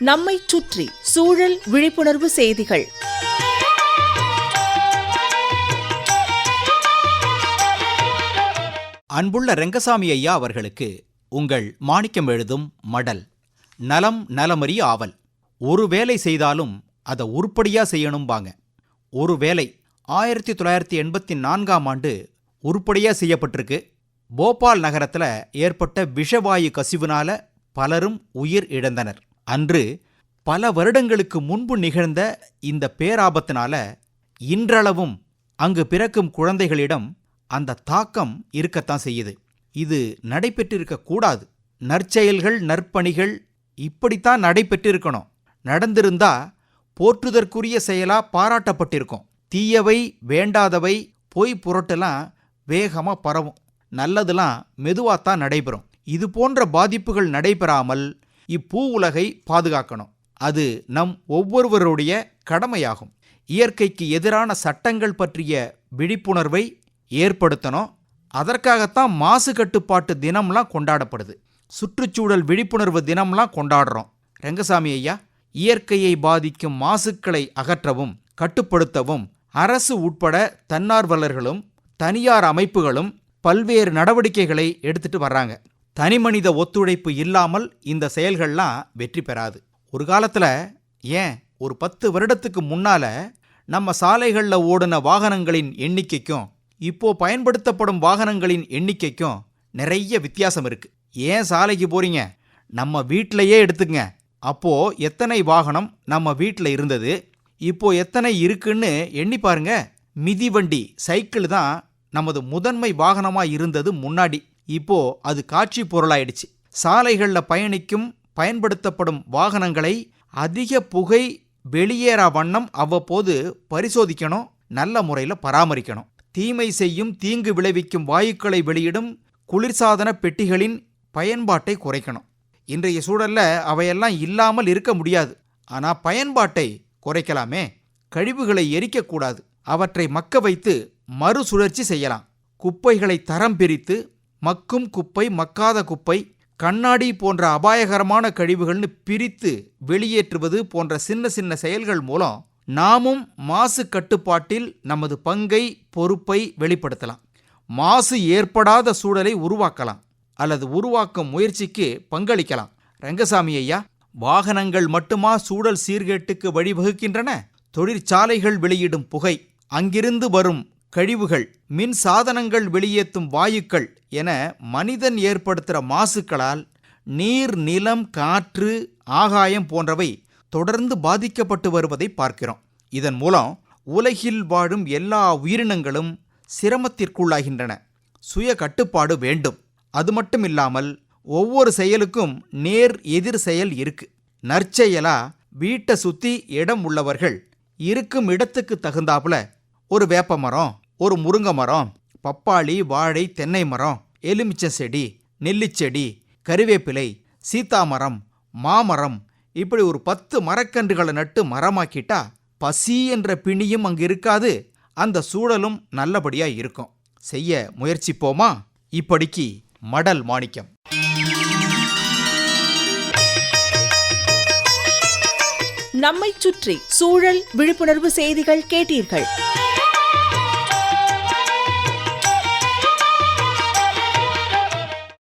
நம்மைச் சுற்றி சூழல் விழிப்புணர்வு செய்திகள். அன்புள்ள ரெங்கசாமி ஐயா அவர்களுக்கு உங்கள் மாணிக்கம் எழுதும் மடல். நலம் நலமறி ஆவல். ஒரு வேலை செய்தாலும் அதை உருப்படியா செய்யணும்பாங்க. ஒரு வேலை 1984 உருப்படியா செய்யப்பட்டிருக்கு. போபால் நகரத்தில் ஏற்பட்ட விஷவாயு கசிவுனால பலரும் உயிர் இழந்தனர். அன்று பல வருடங்களுக்கு முன்பு நிகழ்ந்த இந்த பேராபத்தினால இன்றளவும் அங்கு பிறக்கும் குழந்தைகளிடம் அந்த தாக்கம் இருக்கத்தான் செய்யுது. இது நடைபெற்றிருக்க கூடாது. நற்செயல்கள் நற்பணிகள் இப்படித்தான் நடைபெற்றிருக்கணும். நடந்திருந்தா போற்றுதற்குரிய செயலா பாராட்டப்பட்டிருக்கும். தீயவை வேண்டாதவை பொய் புரட்டெல்லாம் வேகமா பரவும். நல்லதெல்லாம் மெதுவாத்தான் நடைபெறும். இது போன்ற பாதிப்புகள் நடைபெறாமல் இப்பூ உலகை பாதுகாக்கணும். அது நம் ஒவ்வொருவருடைய கடமையாகும். இயற்கைக்கு எதிரான சட்டங்கள் பற்றிய விழிப்புணர்வை ஏற்படுத்தணும். அதற்காகத்தான் மாசு கட்டுப்பாட்டு தினம்லாம் கொண்டாடப்படுது. சுற்றுச்சூழல் விழிப்புணர்வு தினம்லாம் கொண்டாடுறோம். ரெங்கசாமி ஐயா, இயற்கையை பாதிக்கும் மாசுக்களை அகற்றவும் கட்டுப்படுத்தவும் அரசு உட்பட தன்னார்வலர்களும் தனியார் அமைப்புகளும் பல்வேறு நடவடிக்கைகளை எடுத்துட்டு வர்றாங்க. தனிமனித ஒத்துழைப்பு இல்லாமல் இந்த செயல்கள்லாம் வெற்றி பெறாது. ஒரு காலத்தில், ஏன் ஒரு 10 வருடத்துக்கு முன்னால நம்ம சாலைகளில் ஓடின வாகனங்களின் எண்ணிக்கைக்கும் இப்போ பயன்படுத்தப்படும் வாகனங்களின் எண்ணிக்கைக்கும் நிறைய வித்தியாசம் இருக்கு. ஏன் சாலைக்கு போறீங்க? நம்ம வீட்டிலையே எடுத்துங்க. அப்போ எத்தனை வாகனம் நம்ம வீட்டில் இருந்தது, இப்போ எத்தனை இருக்குன்னு எண்ணி பாருங்க. மிதிவண்டி சைக்கிள் தான் நமது முதன்மை வாகனமா இருந்தது முன்னாடி. இப்போ அது காட்சி பொருளாயிடுச்சு. சாலைகளில் பயன்படுத்தப்படும் வாகனங்களை அதிக புகை வெளியேறா வண்ணம் அவ்வப்போது பரிசோதிக்கணும், நல்ல முறையில் பராமரிக்கணும். தீமை செய்யும் தீங்கு விளைவிக்கும் வாயுக்களை வெளியிடும் குளிர்சாதன பெட்டிகளின் பயன்பாட்டை குறைக்கணும். இன்றைய சூழல்ல அவையெல்லாம் இல்லாமல் இருக்க முடியாது. ஆனால் பயன்பாட்டை குறைக்கலாமே. கழிவுகளை எரிக்கக்கூடாது. அவற்றை மக்க வைத்து மறுசுழற்சி செய்யலாம். குப்பைகளை தரம் பிரித்து மக்கும் குப்பை, மக்காத குப்பை, கண்ணாடி போன்ற அபாயகரமான கழிவுகள்னு பிரித்து வெளியேற்றுவது போன்ற சின்ன சின்ன செயல்கள் மூலம் நாமும் மாசு கட்டுப்பாட்டில் நமது பங்கை, பொறுப்பை வெளிப்படுத்தலாம். மாசு ஏற்படாத சூழலை உருவாக்கலாம் அல்லது உருவாக்கும் முயற்சிக்கு பங்களிக்கலாம். ரெங்கசாமி ஐயா, வாகனங்கள் மட்டுமா சூழல் சீர்கேட்டுக்கு வழிவகுக்கின்றன? தொழிற்சாலைகள் வெளியிடும் புகை, அங்கிருந்து வரும் கழிவுகள், மின் சாதனங்கள் வெளியேற்றும் வாயுக்கள் என மனிதன் ஏற்படுத்துகிற மாசுக்களால் நீர், நிலம், காற்று, ஆகாயம் போன்றவை தொடர்ந்து பாதிக்கப்பட்டு வருவதை பார்க்கிறோம். இதன் மூலம் உலகில் வாழும் எல்லா உயிரினங்களும் சிரமத்திற்குள்ளாகின்றன. சுய கட்டுப்பாடு வேண்டும். அது மட்டும் இல்லாமல் ஒவ்வொரு செயலுக்கும் நேர் எதிர் செயல் இருக்கு. நற்செயலா வீட்டை சுற்றி இடம் உள்ளவர்கள் இருக்கும் இடத்துக்கு தகுந்தாப்புல ஒரு வேப்ப மரம், ஒரு முருங்கை மரம், பப்பாளி, வாழை, தென்னை மரம், எலுமிச்சை செடி, நெல்லிச்செடி, கறிவேப்பிலை, சீத்தாமரம், மாமரம், இப்படி ஒரு 10 மரக்கன்றுகளை நட்டு மரமாக்கிட்டா பசி என்ற பிணியும் அங்கு இருக்காது. அந்த சூழலும் நல்லபடியா இருக்கும். செய்ய முயற்சிப்போமா? இப்படிக்கு மடல் மாணிக்கம். நம்மைச் சுற்றி சூழல் விழிப்புணர்வு செய்திகள் கேட்டீர்கள்.